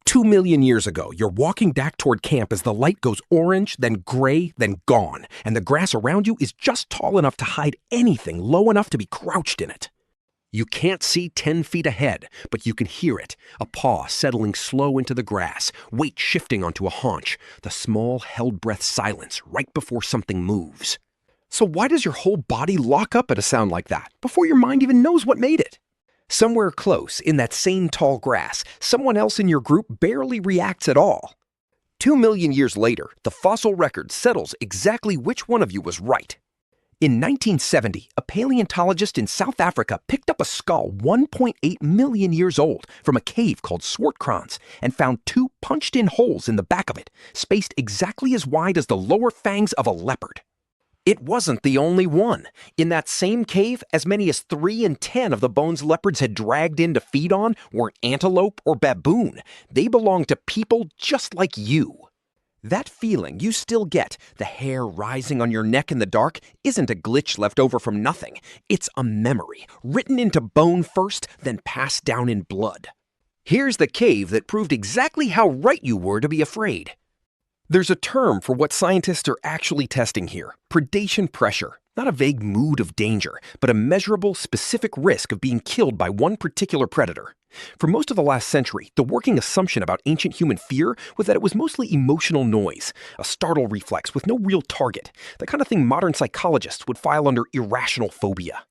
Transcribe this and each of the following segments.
2 million years ago, you're walking back toward camp as the light goes orange, then gray, then gone, and the grass around you is just tall enough to hide anything low enough to be crouched in it. You can't see 10 feet ahead, but you can hear it, a paw settling slow into the grass, weight shifting onto a haunch, the small held-breath silence right before something moves. So why does your whole body lock up at a sound like that, before your mind even knows what made it? Somewhere close, in that same tall grass, someone else in your group barely reacts at all. 2 million years later, the fossil record settles exactly which one of you was right. In 1970, a paleontologist in South Africa picked up a skull 1.8 million years old from a cave called Swartkrans and found 2 punched-in holes in the back of it, spaced exactly as wide as the lower fangs of a leopard. It wasn't the only one. In that same cave, as many as 3 in 10 of the bones leopards had dragged in to feed on weren't antelope or baboon. They belonged to people just like you. That feeling you still get, the hair rising on your neck in the dark, isn't a glitch left over from nothing. It's a memory, written into bone first, then passed down in blood. Here's the cave that proved exactly how right you were to be afraid. There's a term for what scientists are actually testing here: predation pressure. Not a vague mood of danger, but a measurable, specific risk of being killed by one particular predator. For most of the last century, the working assumption about ancient human fear was that it was mostly emotional noise, a startle reflex with no real target, the kind of thing modern psychologists would file under irrational phobia.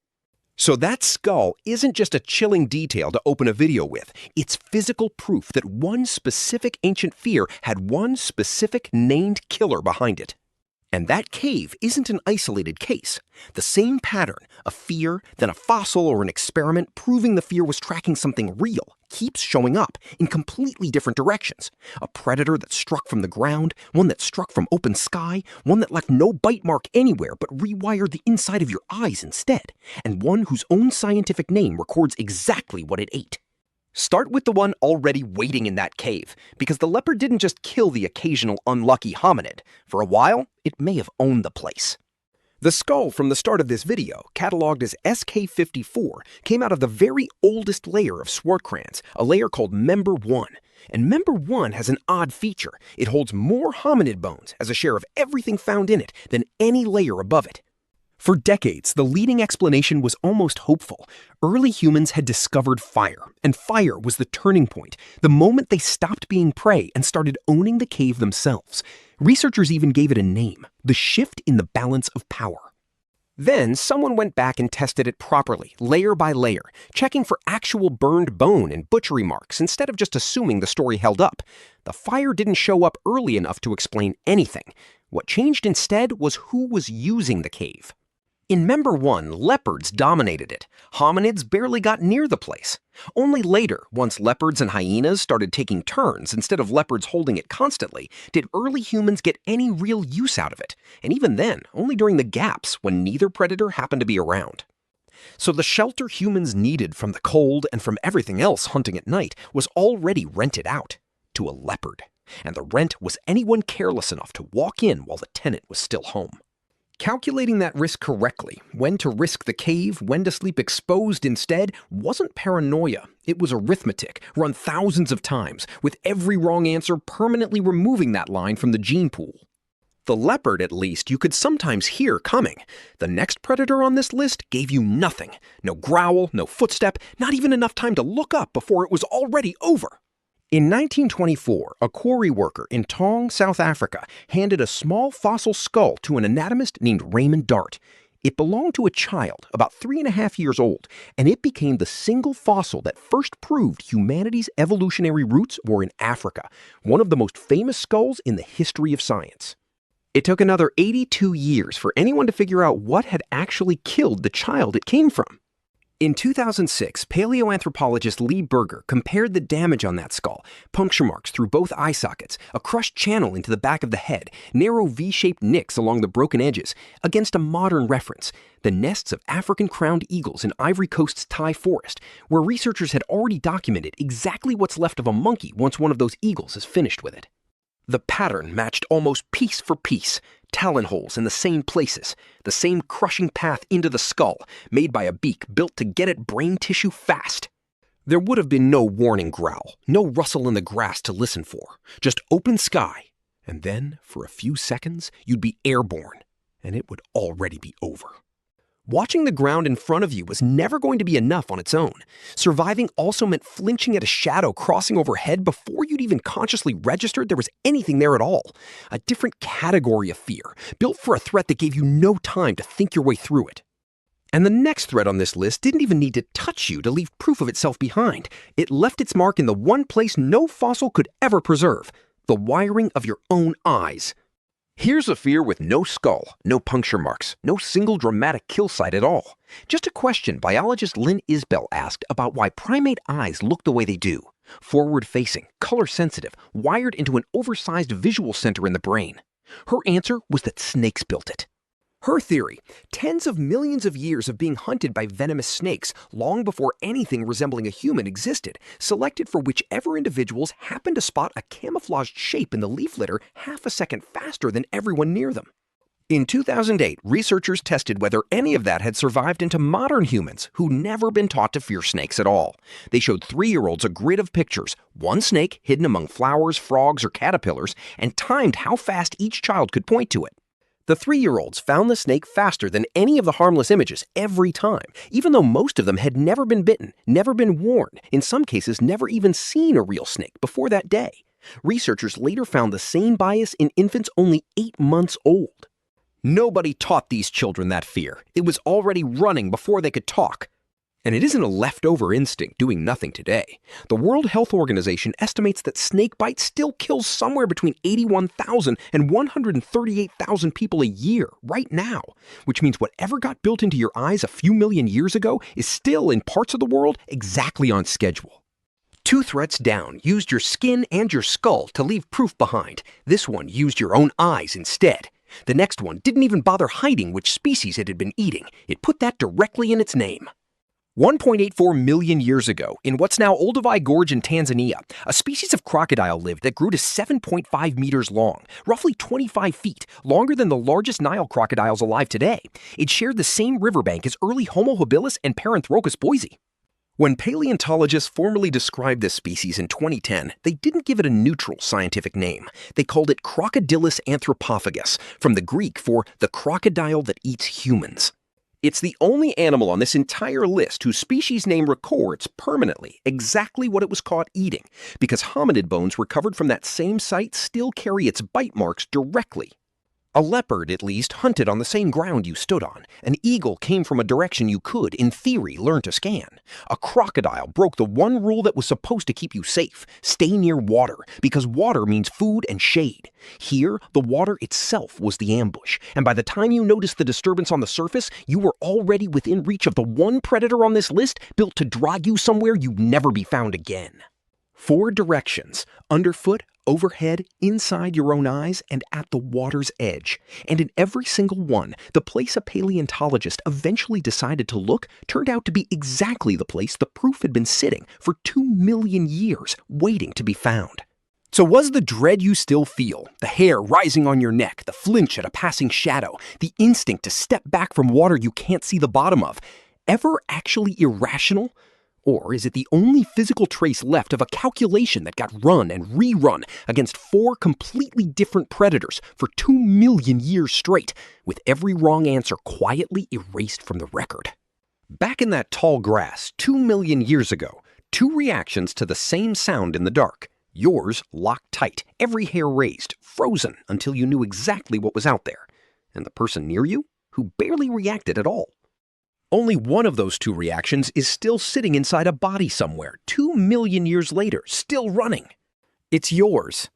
So that skull isn't just a chilling detail to open a video with. It's physical proof that one specific ancient fear had one specific named killer behind it. And that cave isn't an isolated case. The same pattern, a fear, then a fossil or an experiment proving the fear was tracking something real, keeps showing up in completely different directions. A predator that struck from the ground, one that struck from open sky, one that left no bite mark anywhere but rewired the inside of your eyes instead, and one whose own scientific name records exactly what it ate. Start with the one already waiting in that cave, because the leopard didn't just kill the occasional unlucky hominid. For a while, it may have owned the place. The skull from the start of this video, cataloged as SK54, came out of the very oldest layer of Swartkrans, a layer called Member 1. And Member 1 has an odd feature. It holds more hominid bones as a share of everything found in it than any layer above it. For decades, the leading explanation was almost hopeful. Early humans had discovered fire, and fire was the turning point, the moment they stopped being prey and started owning the cave themselves. Researchers even gave it a name: the shift in the balance of power. Then someone went back and tested it properly, layer by layer, checking for actual burned bone and butchery marks instead of just assuming the story held up. The fire didn't show up early enough to explain anything. What changed instead was who was using the cave. In Member 1, leopards dominated it. Hominids barely got near the place. Only later, once leopards and hyenas started taking turns instead of leopards holding it constantly, did early humans get any real use out of it. And even then, only during the gaps when neither predator happened to be around. So the shelter humans needed from the cold and from everything else hunting at night was already rented out to a leopard. And the rent was anyone careless enough to walk in while the tenant was still home. Calculating that risk correctly, when to risk the cave, when to sleep exposed instead, wasn't paranoia. It was arithmetic, run thousands of times, with every wrong answer permanently removing that line from the gene pool. The leopard, at least, you could sometimes hear coming. The next predator on this list gave you nothing. No growl, no footstep, not even enough time to look up before it was already over. In 1924, a quarry worker in Tong, South Africa, handed a small fossil skull to an anatomist named Raymond Dart. It belonged to a child, about 3.5 years old, and it became the single fossil that first proved humanity's evolutionary roots were in Africa, one of the most famous skulls in the history of science. It took another 82 years for anyone to figure out what had actually killed the child it came from. In 2006, paleoanthropologist Lee Berger compared the damage on that skull, puncture marks through both eye sockets, a crushed channel into the back of the head, narrow V-shaped nicks along the broken edges, against a modern reference, the nests of African crowned eagles in Ivory Coast's Thai forest, where researchers had already documented exactly what's left of a monkey once one of those eagles is finished with it. The pattern matched almost piece for piece, talon holes in the same places, the same crushing path into the skull, made by a beak built to get at brain tissue fast. There would have been no warning growl, no rustle in the grass to listen for, just open sky. And then, for a few seconds, you'd be airborne, and it would already be over. Watching the ground in front of you was never going to be enough on its own. Surviving also meant flinching at a shadow crossing overhead before you'd even consciously registered there was anything there at all. A different category of fear, built for a threat that gave you no time to think your way through it. And the next threat on this list didn't even need to touch you to leave proof of itself behind. It left its mark in the one place no fossil could ever preserve: the wiring of your own eyes. Here's a fear with no skull, no puncture marks, no single dramatic kill site at all. Just a question biologist Lynn Isbell asked about why primate eyes look the way they do. Forward-facing, color-sensitive, wired into an oversized visual center in the brain. Her answer was that snakes built it. Her theory: tens of millions of years of being hunted by venomous snakes, long before anything resembling a human existed, selected for whichever individuals happened to spot a camouflaged shape in the leaf litter half a second faster than everyone near them. In 2008, researchers tested whether any of that had survived into modern humans who'd never been taught to fear snakes at all. They showed 3-year-olds a grid of pictures, one snake hidden among flowers, frogs, or caterpillars, and timed how fast each child could point to it. The 3-year-olds found the snake faster than any of the harmless images every time, even though most of them had never been bitten, never been warned, in some cases never even seen a real snake before that day. Researchers later found the same bias in infants only 8 months old. Nobody taught these children that fear. It was already running before they could talk. And it isn't a leftover instinct doing nothing today. The World Health Organization estimates that snake bite still kills somewhere between 81,000 and 138,000 people a year right now, which means whatever got built into your eyes a few million years ago is still in parts of the world exactly on schedule. 2 threats down used your skin and your skull to leave proof behind. This one used your own eyes instead. The next one didn't even bother hiding which species it had been eating. It put that directly in its name. 1.84 million years ago, in what's now Olduvai Gorge in Tanzania, a species of crocodile lived that grew to 7.5 meters long, roughly 25 feet, longer than the largest Nile crocodiles alive today. It shared the same riverbank as early Homo habilis and Paranthropus boise. When paleontologists formally described this species in 2010, they didn't give it a neutral scientific name. They called it Crocodylus anthropophagus, from the Greek for the crocodile that eats humans. It's the only animal on this entire list whose species name records permanently exactly what it was caught eating, because hominid bones recovered from that same site still carry its bite marks directly. A leopard, at least, hunted on the same ground you stood on. An eagle came from a direction you could, in theory, learn to scan. A crocodile broke the one rule that was supposed to keep you safe: stay near water, because water means food and shade. Here, the water itself was the ambush, and by the time you noticed the disturbance on the surface, you were already within reach of the one predator on this list built to drag you somewhere you'd never be found again. 4 directions: underfoot, overhead, inside your own eyes, and at the water's edge. And in every single one, the place a paleontologist eventually decided to look turned out to be exactly the place the proof had been sitting for 2 million years, waiting to be found. So was the dread you still feel, the hair rising on your neck, the flinch at a passing shadow, the instinct to step back from water you can't see the bottom of, ever actually irrational? Or is it the only physical trace left of a calculation that got run and rerun against 4 completely different predators for 2 million years straight, with every wrong answer quietly erased from the record? Back in that tall grass 2 million years ago, 2 reactions to the same sound in the dark. Yours locked tight, every hair raised, frozen until you knew exactly what was out there. And the person near you, who barely reacted at all. Only one of those 2 reactions is still sitting inside a body somewhere 2 million years later, still running. It's yours.